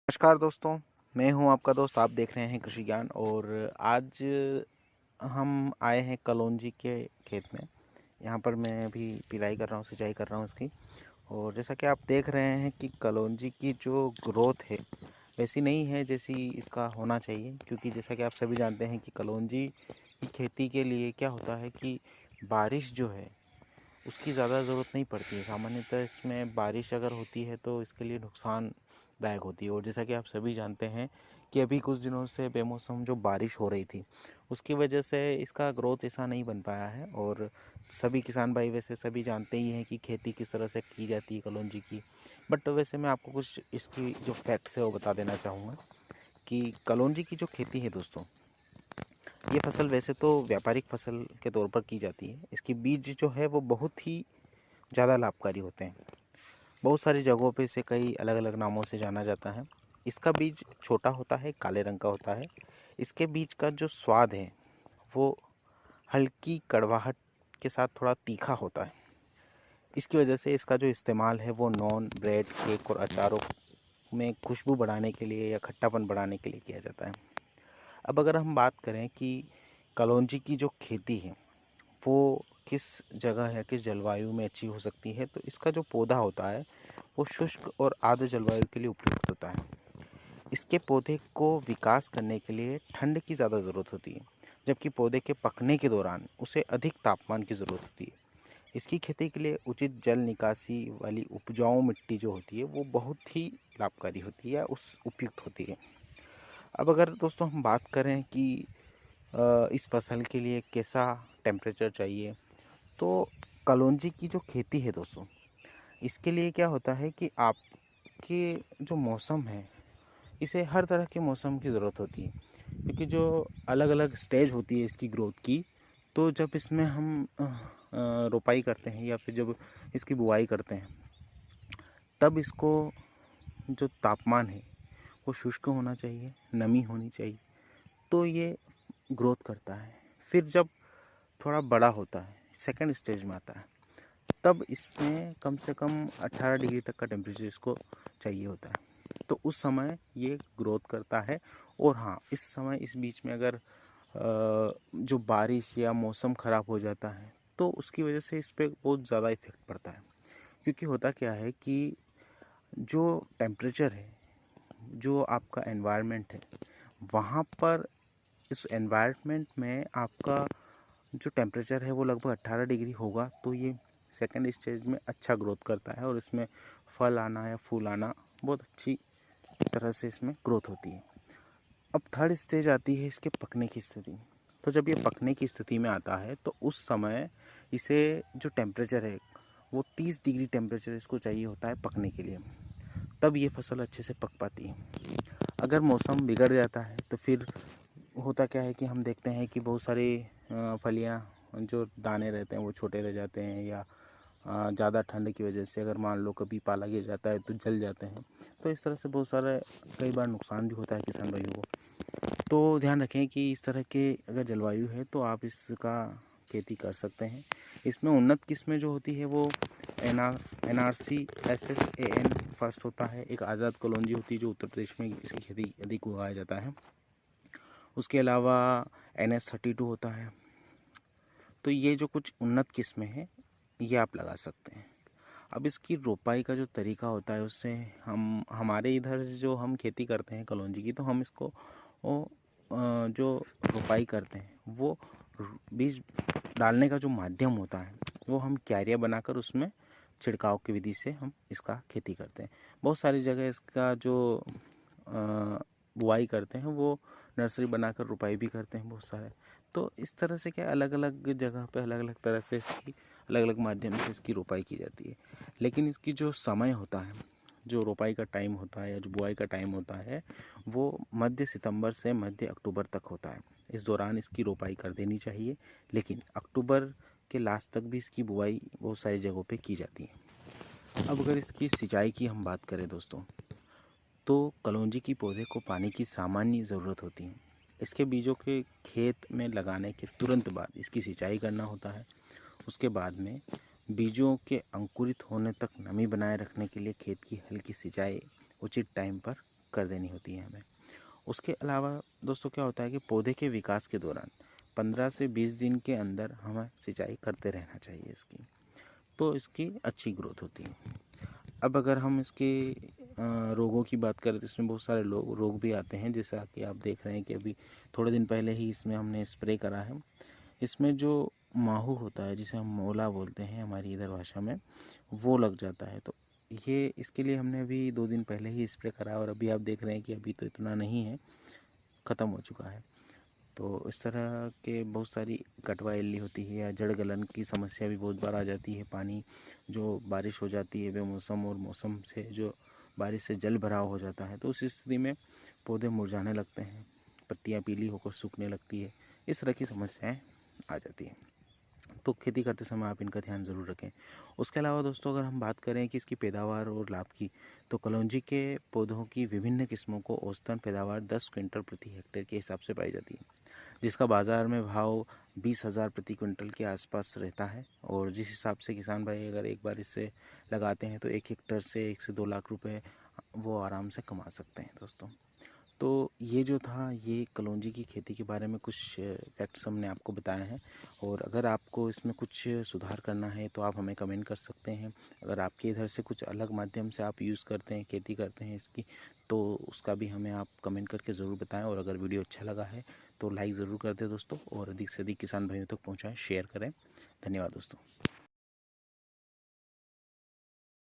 नमस्कार दोस्तों, मैं हूं आपका दोस्त। आप देख रहे हैं कृषि ज्ञान और आज हम आए हैं कलौंजी के खेत में। यहाँ पर मैं अभी पिराई कर रहा हूँ, सिंचाई कर रहा हूँ इसकी। और जैसा कि आप देख रहे हैं कि कलौंजी की जो ग्रोथ है वैसी नहीं है जैसी इसका होना चाहिए, क्योंकि जैसा कि आप सभी जानते हैं कि कलौंजी की खेती के लिए क्या होता है कि बारिश जो है उसकी ज़्यादा ज़रूरत नहीं पड़ती है। सामान्यतः इसमें बारिश अगर होती है तो इसके लिए नुकसानदायक होती है। और जैसा कि आप सभी जानते हैं कि अभी कुछ दिनों से बेमौसम जो बारिश हो रही थी उसकी वजह से इसका ग्रोथ ऐसा नहीं बन पाया है। और सभी किसान भाई वैसे सभी जानते ही हैं कि खेती किस तरह से की जाती है कलौंजी की। बट वैसे मैं आपको कुछ इसकी जो फैक्ट्स है वो बता देना चाहूँगा कि कलौंजी की जो खेती है दोस्तों, ये फसल वैसे तो व्यापारिक फसल के तौर पर की जाती है। इसकी बीज जो है वो बहुत ही ज़्यादा लाभकारी होते हैं। बहुत सारी जगहों पे इसे कई अलग अलग नामों से जाना जाता है। इसका बीज छोटा होता है, काले रंग का होता है। इसके बीज का जो स्वाद है वो हल्की कड़वाहट के साथ थोड़ा तीखा होता है। इसकी वजह से इसका जो इस्तेमाल है वो नॉन, ब्रेड, केक और अचारों में खुशबू बढ़ाने के लिए या खट्टापन बढ़ाने के लिए किया जाता है। अब अगर हम बात करें कि कलौंजी की जो खेती है वो किस जगह या किस जलवायु में अच्छी हो सकती है, तो इसका जो पौधा होता है वो शुष्क और आर्द्र जलवायु के लिए उपयुक्त होता है। इसके पौधे को विकास करने के लिए ठंड की ज़्यादा ज़रूरत होती है, जबकि पौधे के पकने के दौरान उसे अधिक तापमान की ज़रूरत होती है। इसकी खेती के लिए उचित जल निकासी वाली उपजाऊ मिट्टी जो होती है वो बहुत ही लाभकारी होती है, उस उपयुक्त होती है। अब अगर दोस्तों हम बात करें कि इस फसल के लिए कैसा टेम्परेचर चाहिए, तो कलौंजी की जो खेती है दोस्तों, इसके लिए क्या होता है कि आपके जो मौसम है इसे हर तरह के मौसम की ज़रूरत होती है, क्योंकि जो अलग अलग स्टेज होती है इसकी ग्रोथ की। तो जब इसमें हम रोपाई करते हैं या फिर जब इसकी बुआई करते हैं तब इसको जो तापमान है वो शुष्क होना चाहिए, नमी होनी चाहिए, तो ये ग्रोथ करता है। फिर जब थोड़ा बड़ा होता है, सेकंड स्टेज में आता है, तब इसमें कम से कम 18 डिग्री तक का टेम्परेचर इसको चाहिए होता है। तो उस समय ये ग्रोथ करता है। और हाँ, इस समय इस बीच में अगर जो बारिश या मौसम ख़राब हो जाता है तो उसकी वजह से इस पे बहुत ज़्यादा इफ़ेक्ट पड़ता है। क्योंकि होता क्या है कि जो टेम्परेचर है, जो आपका एनवायरनमेंट है, वहाँ पर इस एनवायरनमेंट में आपका जो टेम्परेचर है वो लगभग 18 डिग्री होगा, तो ये सेकंड स्टेज में अच्छा ग्रोथ करता है और इसमें फल आना या फूल आना बहुत अच्छी तरह से इसमें ग्रोथ होती है। अब थर्ड स्टेज आती है इसके पकने की स्थिति। तो जब ये पकने की स्थिति में आता है तो उस समय इसे जो टेम्परेचर है वो 30 डिग्री टेम्परेचर इसको चाहिए होता है पकने के लिए, तब ये फसल अच्छे से पक पाती है। अगर मौसम बिगड़ जाता है तो फिर होता क्या है कि हम देखते हैं कि बहुत सारी फलियाँ, जो दाने रहते हैं वो छोटे रह जाते हैं, या ज़्यादा ठंड की वजह से अगर मान लो कभी पाला गिर जाता है तो जल जाते हैं। तो इस तरह से बहुत सारे कई बार नुकसान भी होता है किसान भाइयों को। तो ध्यान रखें कि इस तरह के अगर जलवायु है तो आप इसका खेती कर सकते हैं। इसमें उन्नत किस्में जो होती है वो NRC SSAN फर्स्ट होता है। एक आज़ाद कलौंजी होती है जो उत्तर प्रदेश में इसकी खेती अधिक उगाया जाता है। उसके अलावा NS32 होता है। तो ये जो कुछ उन्नत किस्में हैं ये आप लगा सकते हैं। अब इसकी रोपाई का जो तरीका होता है उससे हम हमारे इधर जो हम खेती करते हैं कलौंजी की, तो हम इसको जो रोपाई करते हैं वो बीज डालने का जो माध्यम होता है वो हम क्यारियाँ बनाकर उसमें छिड़काव की विधि से हम इसका खेती करते हैं। बहुत सारी जगह इसका जो बुआई करते हैं वो नर्सरी बनाकर रोपाई भी करते हैं बहुत सारे। तो इस तरह से क्या अलग अलग जगह पे अलग अलग तरह से इसकी अलग अलग माध्यम से इसकी रोपाई की जाती है। लेकिन इसकी जो समय होता है, जो रोपाई का टाइम होता है या जो बुआई का टाइम होता है, वो मध्य सितंबर से मध्य अक्टूबर तक होता है। इस दौरान इसकी रोपाई कर देनी चाहिए, लेकिन अक्टूबर के लास्ट तक भी इसकी बुआई बहुत सारी जगहों पे की जाती है। अब अगर इसकी सिंचाई की हम बात करें दोस्तों, तो कलौंजी की पौधे को पानी की सामान्य ज़रूरत होती है। इसके बीजों के खेत में लगाने के तुरंत बाद इसकी सिंचाई करना होता है। उसके बाद में बीजों के अंकुरित होने तक नमी बनाए रखने के लिए खेत की हल्की सिंचाई उचित टाइम पर कर देनी होती है हमें। उसके अलावा दोस्तों क्या होता है कि पौधे के विकास के दौरान 15 से 20 दिन के अंदर हमें सिंचाई करते रहना चाहिए इसकी, तो इसकी अच्छी ग्रोथ होती है। अब अगर हम इसके रोगों की बात करें तो इसमें बहुत सारे रोग भी आते हैं, जैसा कि आप देख रहे हैं कि अभी थोड़े दिन पहले ही इसमें हमने स्प्रे करा है। इसमें जो माहू होता है, जिसे हम मोला बोलते हैं हमारी इधर भाषा में, वो लग जाता है। तो ये इसके लिए हमने अभी 2 दिन पहले ही स्प्रे करा और अभी आप देख रहे हैं कि अभी तो इतना नहीं है, ख़त्म हो चुका है। तो इस तरह के बहुत सारी कटवा इल्ली होती है या जड़ गलन की समस्या भी बहुत बार आ जाती है। पानी जो बारिश हो जाती है बेमौसम और मौसम से जो बारिश से जल भराव हो जाता है, तो उस स्थिति में पौधे मुरझाने लगते हैं, पत्तियां पीली होकर सूखने लगती है, इस तरह की समस्याएं आ जाती हैं। तो खेती करते समय आप इनका ध्यान ज़रूर रखें। उसके अलावा दोस्तों अगर हम बात करें कि इसकी पैदावार और लाभ की, तो कलौंजी के पौधों की विभिन्न किस्मों को औसतन पैदावार 10 क्विंटल प्रति हेक्टेयर के हिसाब से पाई जाती है, जिसका बाज़ार में भाव 20,000 प्रति क्विंटल के आसपास रहता है। और जिस हिसाब से किसान भाई अगर एक बार इसे लगाते हैं तो 1 हेक्टेयर से 1 से 2 लाख रुपए वो आराम से कमा सकते हैं दोस्तों। तो ये जो था, ये कलौंजी की खेती के बारे में कुछ फैक्ट्स हमने आपको बताए हैं। और अगर आपको इसमें कुछ सुधार करना है तो आप हमें कमेंट कर सकते हैं। अगर आपके इधर से कुछ अलग माध्यम से आप यूज़ करते हैं, खेती करते हैं इसकी, तो उसका भी हमें आप कमेंट करके ज़रूर बताएं। और अगर वीडियो अच्छा लगा है तो लाइक ज़रूर कर दें दोस्तों, और अधिक से अधिक किसान भाइयों तक पहुँचाएँ, शेयर करें। धन्यवाद दोस्तों।